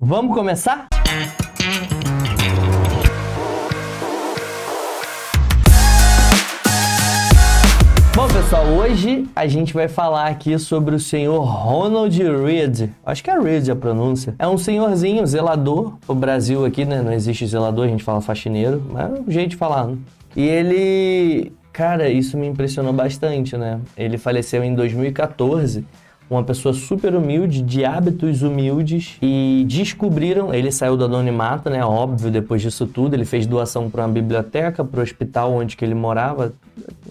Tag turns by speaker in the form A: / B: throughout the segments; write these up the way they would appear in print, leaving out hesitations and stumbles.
A: Vamos começar? Bom, pessoal, hoje a gente vai falar aqui sobre o senhor Ronald Read. Acho que é Read a pronúncia. É um senhorzinho, zelador. O Brasil aqui, né? Não existe zelador, a gente fala faxineiro. Mas é um jeito de falar, né? E ele... Cara, isso me impressionou bastante, né? Ele faleceu em 2014. Uma pessoa super humilde, de hábitos humildes, e descobriram, ele saiu do anonimato, né, óbvio, depois disso tudo, ele fez doação para uma biblioteca, para o hospital onde que ele morava,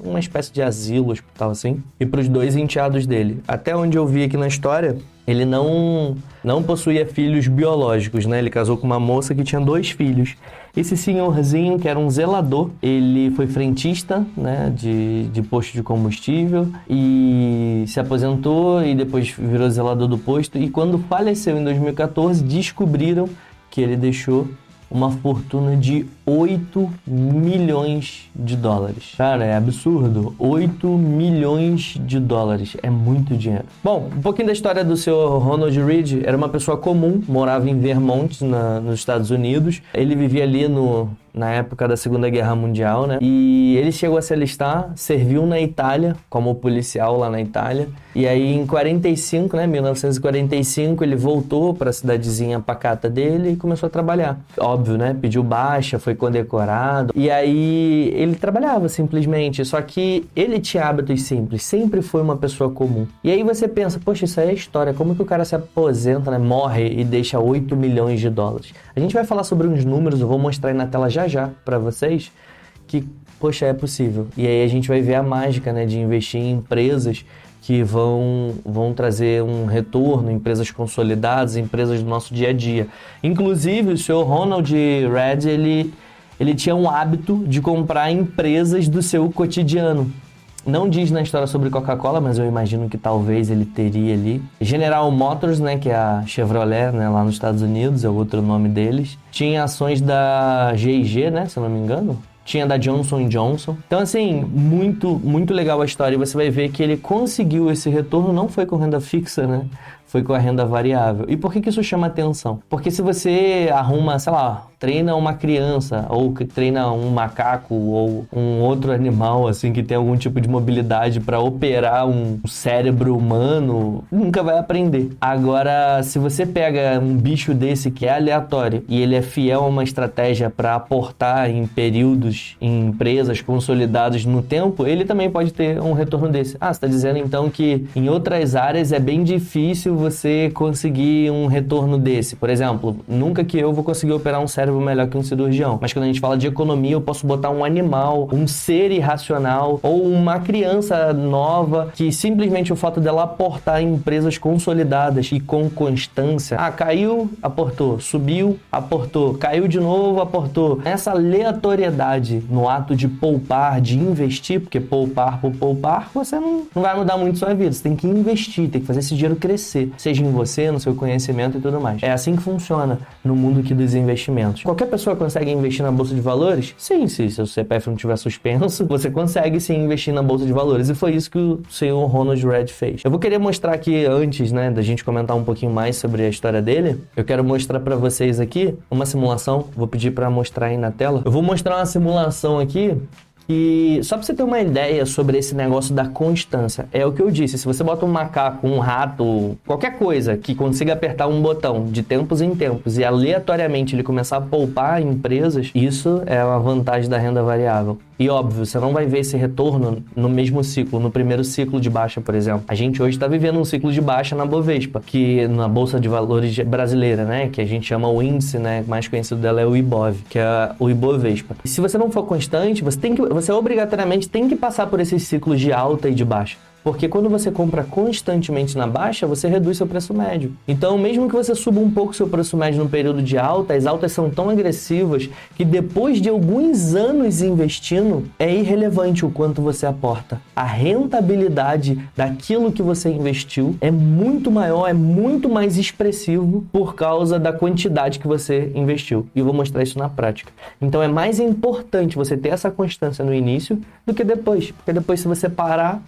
A: uma espécie de asilo, hospital assim, e para os 2 enteados dele. Até onde eu vi aqui na história, ele não possuía filhos biológicos, né, ele casou com uma moça que tinha 2 filhos. Esse senhorzinho, que era um zelador, ele foi frentista, né, de posto de combustível e se aposentou e depois virou zelador do posto. E quando faleceu em 2014, descobriram que ele deixou uma fortuna de 8 milhões de dólares. Cara, é absurdo. 8 milhões de dólares. É muito dinheiro. Bom, um pouquinho da história do senhor Ronald Read. Era uma pessoa comum, morava em Vermont, nos Estados Unidos. Ele vivia ali na época da Segunda Guerra Mundial, né? E ele chegou a se alistar, serviu na Itália, como policial lá na Itália. E aí, em 45, né, 1945, ele voltou para a cidadezinha pacata dele e começou a trabalhar. Óbvio, né? Pediu baixa, foi condecorado. E aí, ele trabalhava simplesmente. Só que ele tinha hábitos simples, sempre foi uma pessoa comum. E aí você pensa, poxa, isso aí é história. Como que o cara se aposenta, né? Morre e deixa 8 milhões de dólares? A gente vai falar sobre uns números, eu vou mostrar aí na tela já para vocês, que, poxa, é possível. E aí a gente vai ver a mágica, né, de investir em empresas que vão trazer um retorno, empresas consolidadas, empresas do nosso dia a dia. Inclusive, o senhor Ronald Read, ele tinha um hábito de comprar empresas do seu cotidiano. Não diz na história sobre Coca-Cola, mas eu imagino que talvez ele teria ali. General Motors, né, que é a Chevrolet, né, lá nos Estados Unidos, é o outro nome deles. Tinha ações da G&G, né, se eu não me engano. Tinha da Johnson & Johnson. Então, assim, muito legal a história. E você vai ver que ele conseguiu esse retorno, não foi com renda fixa, né? Foi com a renda variável. E por que isso chama atenção? Porque se você arruma, sei lá, treina uma criança, ou treina um macaco, ou um outro animal, assim, que tem algum tipo de mobilidade para operar um cérebro humano, nunca vai aprender. Agora, se você pega um bicho desse que é aleatório, e ele é fiel a uma estratégia para aportar em períodos, em empresas consolidadas no tempo, ele também pode ter um retorno desse. Ah, você está dizendo então que em outras áreas é bem difícil você conseguir um retorno desse. Por exemplo, nunca que eu vou conseguir operar um cérebro melhor que um cirurgião. Mas quando a gente fala de economia, eu posso botar um animal, um ser irracional ou uma criança nova que simplesmente o fato dela aportar em empresas consolidadas e com constância. Ah, caiu, aportou. Subiu, aportou. Caiu de novo, aportou. Essa aleatoriedade no ato de poupar, de investir, porque poupar por poupar, você não vai mudar muito sua vida. Você tem que investir, tem que fazer esse dinheiro crescer. Seja em você, no seu conhecimento e tudo mais. É assim que funciona no mundo aqui dos investimentos. Qualquer pessoa consegue investir na Bolsa de Valores? Sim, se seu CPF não estiver suspenso, você consegue sim investir na Bolsa de Valores. E foi isso que o senhor Ronald Read fez. Eu vou querer mostrar aqui, antes, né, da gente comentar um pouquinho mais sobre a história dele, eu quero mostrar para vocês aqui uma simulação. Vou pedir para mostrar aí na tela. Eu vou mostrar uma simulação aqui e só para você ter uma ideia sobre esse negócio da constância, é o que eu disse, se você bota um macaco, um rato, qualquer coisa que consiga apertar um botão de tempos em tempos e aleatoriamente ele começar a poupar empresas, isso é uma vantagem da renda variável. E óbvio, você não vai ver esse retorno no mesmo ciclo, no primeiro ciclo de baixa, por exemplo. A gente hoje está vivendo um ciclo de baixa na Bovespa, que na Bolsa de Valores brasileira, né? Que a gente chama o índice, né? Mais conhecido dela é o IBOV, que é o Ibovespa. E se você não for constante, você obrigatoriamente tem que passar por esses ciclos de alta e de baixa. Porque quando você compra constantemente na baixa, você reduz seu preço médio. Então, mesmo que você suba um pouco seu preço médio no período de alta, as altas são tão agressivas que depois de alguns anos investindo, é irrelevante o quanto você aporta. A rentabilidade daquilo que você investiu é muito maior, é muito mais expressivo por causa da quantidade que você investiu. E eu vou mostrar isso na prática. Então, é mais importante você ter essa constância no início do que depois. Porque depois, se você parar,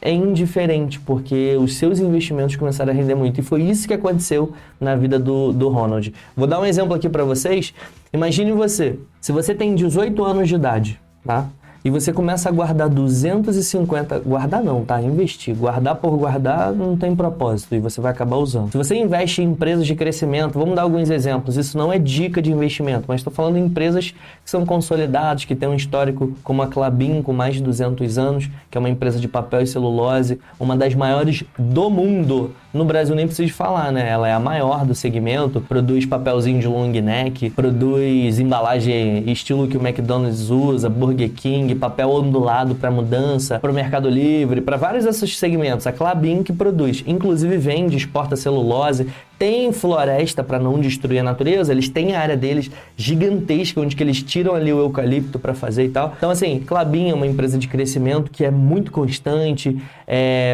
A: é indiferente, porque os seus investimentos começaram a render muito. E foi isso que aconteceu na vida do Ronald. Vou dar um exemplo aqui para vocês. Imagine você, se você tem 18 anos de idade, tá? E você começa a guardar 250... Guardar não, tá? Investir. Guardar por guardar não tem propósito e você vai acabar usando. Se você investe em empresas de crescimento, vamos dar alguns exemplos. Isso não é dica de investimento, mas estou falando em empresas que são consolidadas, que têm um histórico como a Klabin, com mais de 200 anos, que é uma empresa de papel e celulose, uma das maiores do mundo. No Brasil nem preciso falar, né? Ela é a maior do segmento, produz papelzinho de long neck, produz embalagem estilo que o McDonald's usa, Burger King, papel ondulado para mudança, para o Mercado Livre, para vários desses segmentos. A Klabin que produz, inclusive vende, exporta celulose, tem floresta para não destruir a natureza, eles têm a área deles gigantesca, onde que eles tiram ali o eucalipto para fazer e tal. Então, assim, Klabin é uma empresa de crescimento que é muito constante,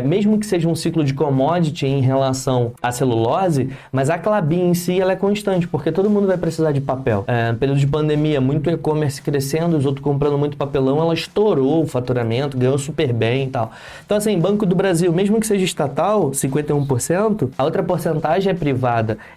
A: mesmo que seja um ciclo de commodity em relação à celulose, mas a Klabin em si ela é constante, porque todo mundo vai precisar de papel. No período de pandemia, muito e-commerce crescendo, os outros comprando muito papelão, ela estourou o faturamento, ganhou super bem e tal. Então, assim, Banco do Brasil, mesmo que seja estatal, 51%, a outra porcentagem é privada.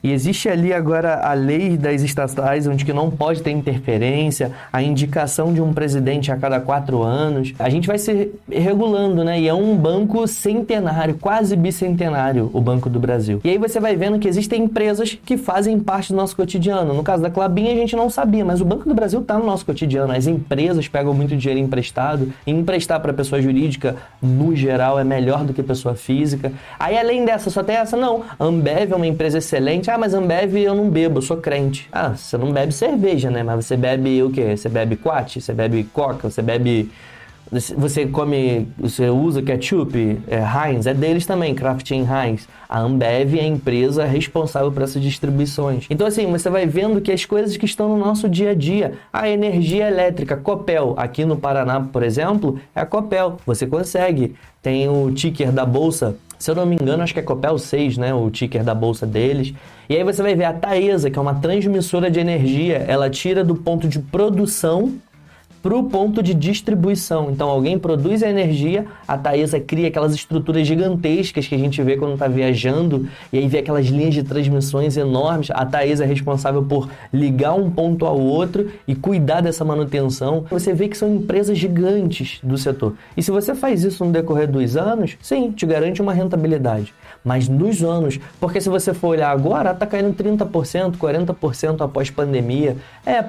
A: E existe ali agora a lei das estatais, onde que não pode ter interferência, a indicação de um presidente a cada 4 anos. A gente vai se regulando, né? E é um banco centenário, quase bicentenário, o Banco do Brasil. E aí você vai vendo que existem empresas que fazem parte do nosso cotidiano. No caso da Klabin, a gente não sabia, mas o Banco do Brasil está no nosso cotidiano. As empresas pegam muito dinheiro emprestado, e emprestar para pessoa jurídica, no geral, é melhor do que pessoa física. Aí, além dessa, só tem essa, não. A Ambev é uma empresa excelente. Mas Ambev eu não bebo, eu sou crente. Você não bebe cerveja, né? Mas você bebe o quê? Você bebe Quat? Você bebe Coca? Você bebe... Você come... Você usa ketchup? Heinz? É deles também, Kraft Heinz. A Ambev é a empresa responsável por essas distribuições. Então, assim, você vai vendo que as coisas que estão no nosso dia a dia, a energia elétrica, Copel, aqui no Paraná, por exemplo, é a Copel. Você consegue. Tem o ticker da bolsa, se eu não me engano, acho que é Copel 6, né? O ticker da bolsa deles. E aí você vai ver a Taesa, que é uma transmissora de energia, ela tira do ponto de produção para o ponto de distribuição. Então, alguém produz a energia, a Taesa cria aquelas estruturas gigantescas que a gente vê quando está viajando, e aí vê aquelas linhas de transmissões enormes. A Taesa é responsável por ligar um ponto ao outro e cuidar dessa manutenção. Você vê que são empresas gigantes do setor. E se você faz isso no decorrer dos anos, sim, te garante uma rentabilidade. Mas nos anos, porque se você for olhar agora, está caindo 30%, 40% após pandemia.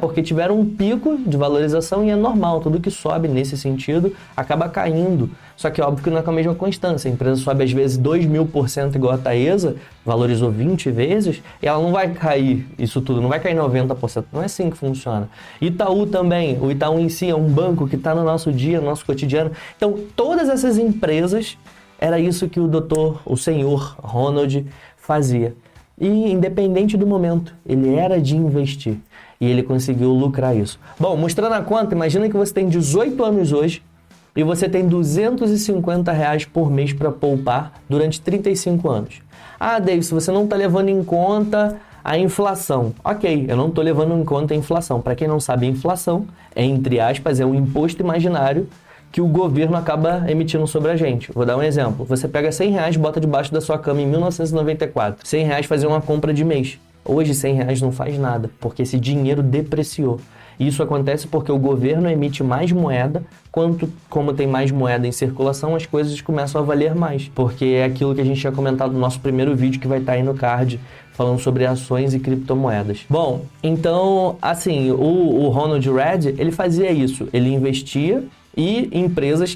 A: Porque tiveram um pico de valorização e é normal, tudo que sobe nesse sentido acaba caindo. Só que óbvio que não é com a mesma constância. A empresa sobe às vezes 2.000% igual a Taesa, valorizou 20 vezes, e ela não vai cair isso tudo, não vai cair 90%. Não é assim que funciona. Itaú também, o Itaú em si é um banco que está no nosso dia, no nosso cotidiano. Então, todas essas empresas, era isso que o senhor Ronald fazia. E independente do momento, ele era de investir. E ele conseguiu lucrar isso. Bom, mostrando a conta, imagina que você tem 18 anos hoje e você tem R$250 por mês para poupar durante 35 anos. Davis, você não está levando em conta a inflação. Ok, eu não estou levando em conta a inflação. Para quem não sabe, a inflação é, entre aspas, é um imposto imaginário que o governo acaba emitindo sobre a gente. Vou dar um exemplo. Você pega R$100 e bota debaixo da sua cama em 1994. R$100 fazer uma compra de mês. Hoje R$100 não faz nada, porque esse dinheiro depreciou. Isso acontece porque o governo emite mais moeda, como tem mais moeda em circulação, as coisas começam a valer mais. Porque é aquilo que a gente tinha comentado no nosso primeiro vídeo, que vai estar aí no card, falando sobre ações e criptomoedas. Bom, então, assim, o Ronald Read, ele fazia isso. Ele investia e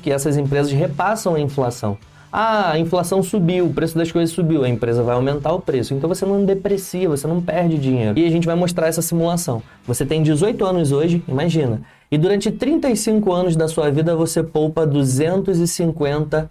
A: essas empresas repassam a inflação. A inflação subiu, o preço das coisas subiu, a empresa vai aumentar o preço. Então você não deprecia, você não perde dinheiro. E a gente vai mostrar essa simulação. Você tem 18 anos hoje, imagina, e durante 35 anos da sua vida você poupa R$250.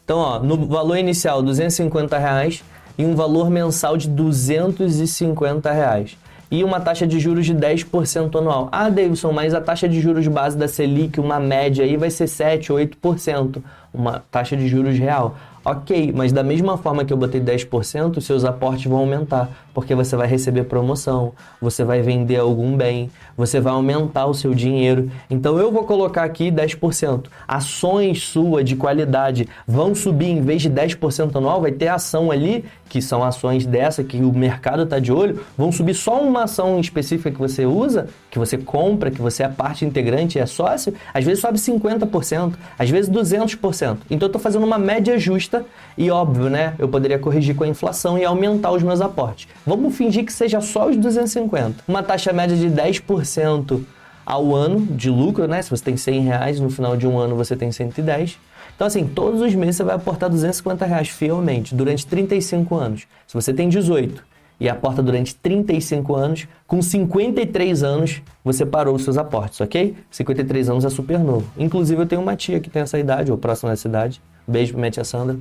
A: Então, no valor inicial, R$250 e um valor mensal de R$250. E uma taxa de juros de 10% anual. Davidson, mas a taxa de juros base da Selic, uma média aí vai ser 7%, 8%. Uma taxa de juros real. Ok, mas da mesma forma que eu botei 10%, os seus aportes vão aumentar, porque você vai receber promoção, você vai vender algum bem, você vai aumentar o seu dinheiro. Então eu vou colocar aqui 10%. Ações suas de qualidade vão subir, em vez de 10% anual, vai ter ação ali, que são ações dessa que o mercado está de olho, vão subir só uma ação específica que você usa, que você compra, que você é parte integrante, é sócio, às vezes sobe 50%, às vezes 200%. Então eu estou fazendo uma média justa e óbvio, né? Eu poderia corrigir com a inflação e aumentar os meus aportes. Vamos fingir que seja só os 250. Uma taxa média de 10% ao ano de lucro, né? Se você tem R$100, no final de um ano você tem 110. Então, assim, todos os meses você vai aportar R$250 fielmente durante 35 anos. Se você tem 18 e aporta durante 35 anos, com 53 anos você parou os seus aportes, ok? 53 anos é super novo. Inclusive, eu tenho uma tia que tem essa idade, ou próxima dessa idade. Beijo pra minha tia Sandra.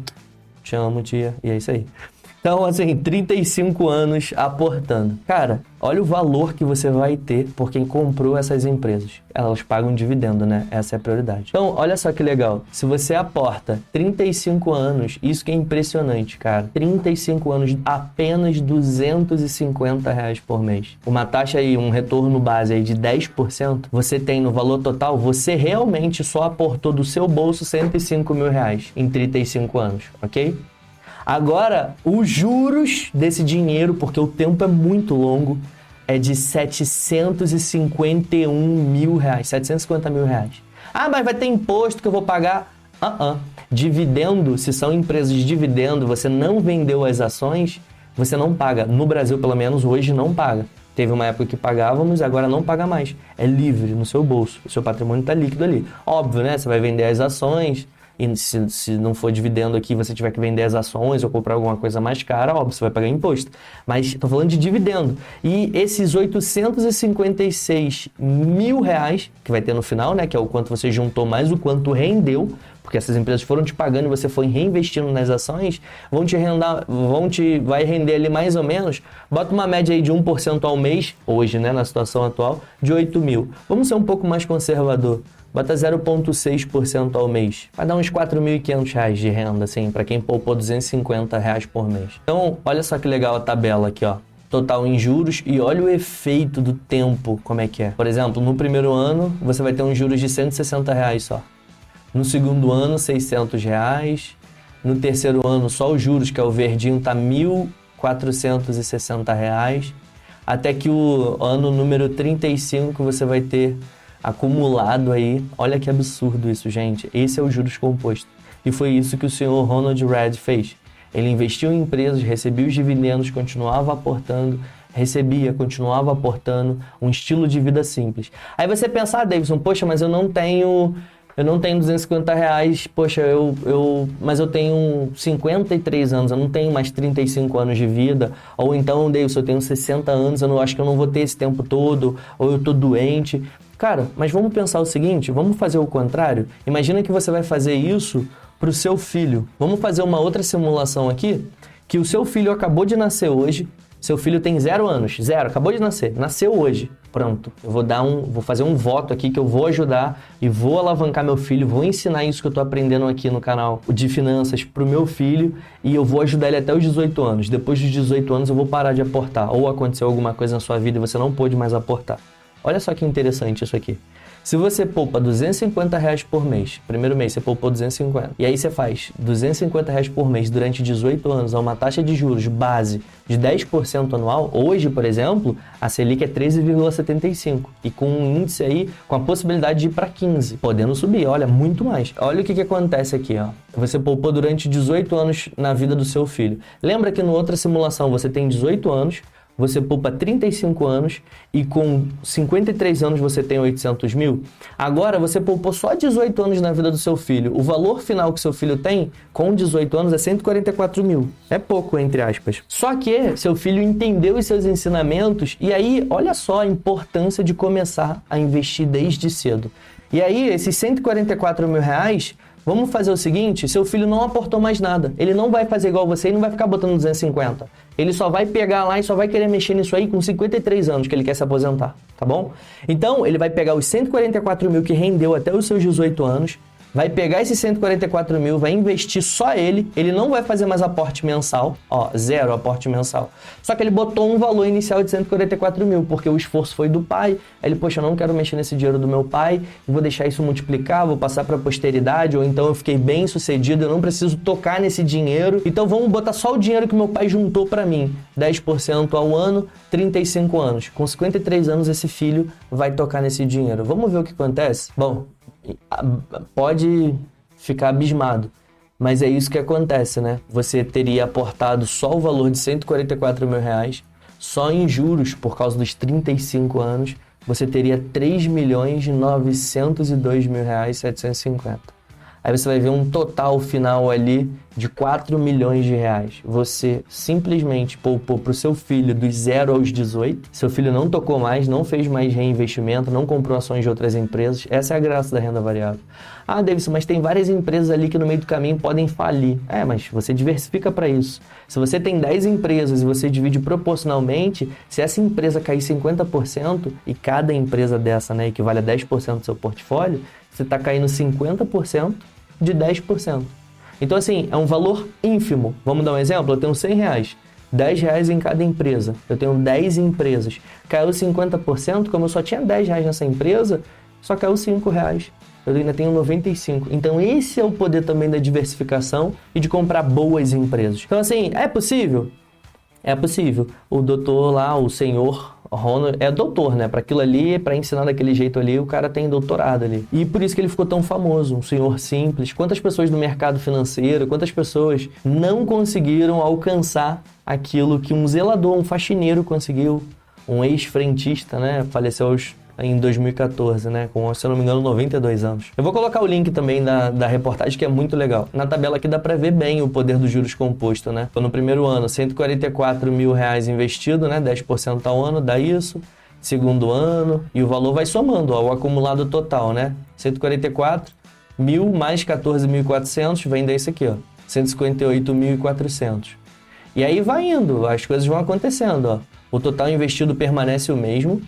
A: Te amo, tia. E é isso aí. Então, assim, 35 anos aportando. Cara, olha o valor que você vai ter por quem comprou essas empresas. Elas pagam dividendo, né? Essa é a prioridade. Então, olha só que legal. Se você aporta 35 anos, isso que é impressionante, cara. 35 anos, apenas R$250 por mês. Uma taxa aí, um retorno base aí de 10%, você tem no valor total, você realmente só aportou do seu bolso R$105 mil em 35 anos, ok? Agora, os juros desse dinheiro, porque o tempo é muito longo, é de R$751 mil, R$750 mil. Ah, mas vai ter imposto que eu vou pagar? Dividendo, se são empresas de dividendo, você não vendeu as ações, você não paga. No Brasil, pelo menos, hoje não paga. Teve uma época que pagávamos, agora não paga mais. É livre no seu bolso, o seu patrimônio está líquido ali. Óbvio, né? Você vai vender as ações, e se não for dividendo aqui, você tiver que vender as ações ou comprar alguma coisa mais cara, óbvio, você vai pagar imposto. Mas estou falando de dividendo. E esses R$856 mil, que vai ter no final, né? Que é o quanto você juntou mais o quanto rendeu, porque essas empresas foram te pagando e você foi reinvestindo nas ações, vai render ali mais ou menos, bota uma média aí de 1% ao mês, hoje, né? Na situação atual, de 8 mil. Vamos ser um pouco mais conservador. Bota 0,6% ao mês. Vai dar uns R$4.500 de renda, assim, para quem poupou R$250 por mês. Então, olha só que legal a tabela aqui, ó. Total em juros e olha o efeito do tempo, como é que é. Por exemplo, no primeiro ano, você vai ter uns juros de R$160 só. No segundo ano, R$600. No terceiro ano, só os juros, que é o verdinho, tá R$1.460. Até que o ano número 35 você vai ter acumulado aí. Olha que absurdo isso, gente. Esse é o juros composto. E foi isso que o senhor Ronald Read fez. Ele investiu em empresas, recebia os dividendos, continuava aportando, continuava aportando, um estilo de vida simples. Aí você pensa, Davidson, poxa, mas eu não tenho R$250, poxa, mas eu tenho 53 anos, eu não tenho mais 35 anos de vida, ou então, Davidson, eu tenho 60 anos, acho que eu não vou ter esse tempo todo, ou eu tô doente. Cara, mas vamos pensar o seguinte, vamos fazer o contrário? Imagina que você vai fazer isso para o seu filho. Vamos fazer uma outra simulação aqui, que o seu filho acabou de nascer hoje, seu filho tem 0 anos, acabou de nascer, nasceu hoje. Pronto, eu vou fazer um voto aqui que eu vou ajudar e vou alavancar meu filho, vou ensinar isso que eu tô aprendendo aqui no canal de finanças pro meu filho e eu vou ajudar ele até os 18 anos. Depois dos 18 anos eu vou parar de aportar, ou aconteceu alguma coisa na sua vida e você não pôde mais aportar. Olha só que interessante isso aqui. Se você poupa R$250 por mês, primeiro mês você poupou 250, e aí você faz R$250 por mês durante 18 anos a uma taxa de juros base de 10% anual, hoje, por exemplo, a Selic é 13,75 e com um índice aí com a possibilidade de ir para 15, podendo subir, olha, muito mais. Olha o que acontece aqui, ó. Você poupou durante 18 anos na vida do seu filho. Lembra que na outra simulação você tem 18 anos, você poupa 35 anos e com 53 anos você tem 800 mil. Agora você poupou só 18 anos na vida do seu filho. O valor final que seu filho tem com 18 anos é 144 mil. É pouco, entre aspas. Só que seu filho entendeu os seus ensinamentos e aí, olha só a importância de começar a investir desde cedo. E aí, esses 144 mil reais, vamos fazer o seguinte, seu filho não aportou mais nada. Ele não vai fazer igual você e não vai ficar botando 250. Ele só vai pegar lá e só vai querer mexer nisso aí com 53 anos que ele quer se aposentar, tá bom? Então, ele vai pegar os 144 mil que rendeu até os seus 18 anos, vai pegar esses 144 mil, vai investir só ele não vai fazer mais aporte mensal, ó, 0 aporte mensal. Só que ele botou um valor inicial de 144 mil, porque o esforço foi do pai, aí ele, poxa, eu não quero mexer nesse dinheiro do meu pai, vou deixar isso multiplicar, vou passar para a posteridade, ou então eu fiquei bem sucedido, eu não preciso tocar nesse dinheiro, então vamos botar só o dinheiro que meu pai juntou para mim, 10% ao ano, 35 anos. Com 53 anos esse filho vai tocar nesse dinheiro. Vamos ver o que acontece? Bom, pode ficar abismado, mas é isso que acontece, né? Você teria aportado só o valor de 144 mil reais, só em juros por causa dos 35 anos, você teria 3.902.750. Aí você vai ver um total final ali de 4 milhões de reais. Você simplesmente poupou para o seu filho dos 0 aos 18. Seu filho não tocou mais, não fez mais reinvestimento, não comprou ações de outras empresas. Essa é a graça da renda variável. Ah, Davidson, mas tem várias empresas ali que no meio do caminho podem falir. É, mas você diversifica para isso. Se você tem 10 empresas e você divide proporcionalmente, se essa empresa cair 50% e cada empresa dessa, né, equivale a 10% do seu portfólio, você está caindo 50% de 10%. Então, assim, é um valor ínfimo. Vamos dar um exemplo? Eu tenho 100 reais, 10 reais em cada empresa. Eu tenho 10 empresas. Caiu 50%, como eu só tinha 10 reais nessa empresa, só caiu 5 reais. Eu ainda tenho 95. Então, esse é o poder também da diversificação e de comprar boas empresas. Então, assim, é possível? É possível. O doutor lá, o senhor Ronald, é doutor, né? Para aquilo ali, para ensinar daquele jeito ali, o cara tem doutorado ali. E por isso que ele ficou tão famoso, um senhor simples. Quantas pessoas no mercado financeiro, quantas pessoas não conseguiram alcançar aquilo que um zelador, um faxineiro conseguiu, um ex-frentista, né? Faleceu em 2014, né? Com, se eu não me engano, 92 anos. Eu vou colocar o link também da reportagem, que é muito legal. Na tabela aqui dá para ver bem o poder dos juros compostos, né? Então, no primeiro ano, 144 mil reais investido, né? 10% ao ano, dá isso. Segundo ano, e o valor vai somando, ó, o acumulado total, né? 144 mil mais 14.400, vem desse aqui, ó. 158.400. E aí vai indo, as coisas vão acontecendo, ó. O total investido permanece o mesmo,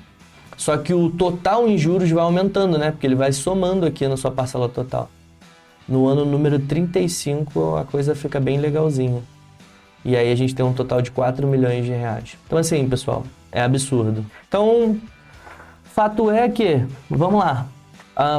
A: só que o total em juros vai aumentando, né? Porque ele vai somando aqui na sua parcela total. No ano número 35, a coisa fica bem legalzinha. E aí a gente tem um total de 4 milhões de reais. Então assim, pessoal, é absurdo. Então, fato é que, vamos lá,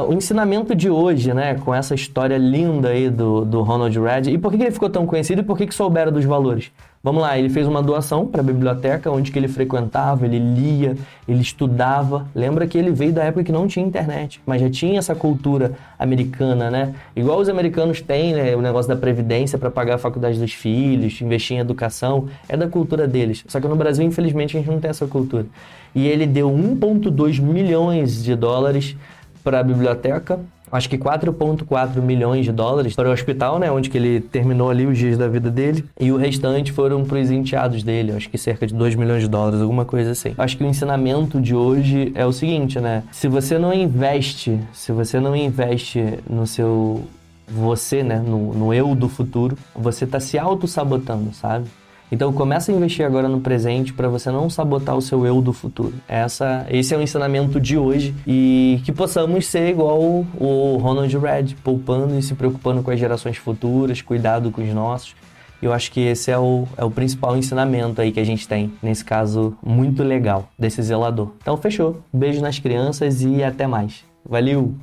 A: o ensinamento de hoje, né? Com essa história linda aí do Ronald Read. E por que ele ficou tão conhecido e por que souberam dos valores? Vamos lá, ele fez uma doação para a biblioteca onde que ele frequentava, ele lia, ele estudava. Lembra que ele veio da época que não tinha internet, mas já tinha essa cultura americana, né? Igual os americanos têm, né, o negócio da previdência para pagar a faculdade dos filhos, investir em educação, é da cultura deles. Só que no Brasil, infelizmente, a gente não tem essa cultura. E ele deu 1,2 milhões de dólares para a biblioteca, acho que 4,4 milhões de dólares para o hospital, né, onde que ele terminou ali os dias da vida dele, e o restante foram para os enteados dele, acho que cerca de 2 milhões de dólares, alguma coisa assim. Acho que o ensinamento de hoje é o seguinte, né, se você não investe no seu você, né, no eu do futuro, você está se auto-sabotando, sabe? Então começa a investir agora no presente para você não sabotar o seu eu do futuro. Esse é o ensinamento de hoje e que possamos ser igual o Ronald Read, poupando e se preocupando com as gerações futuras, cuidado com os nossos. Eu acho que esse é o principal ensinamento aí que a gente tem, nesse caso muito legal, desse zelador. Então fechou, beijo nas crianças e até mais. Valeu!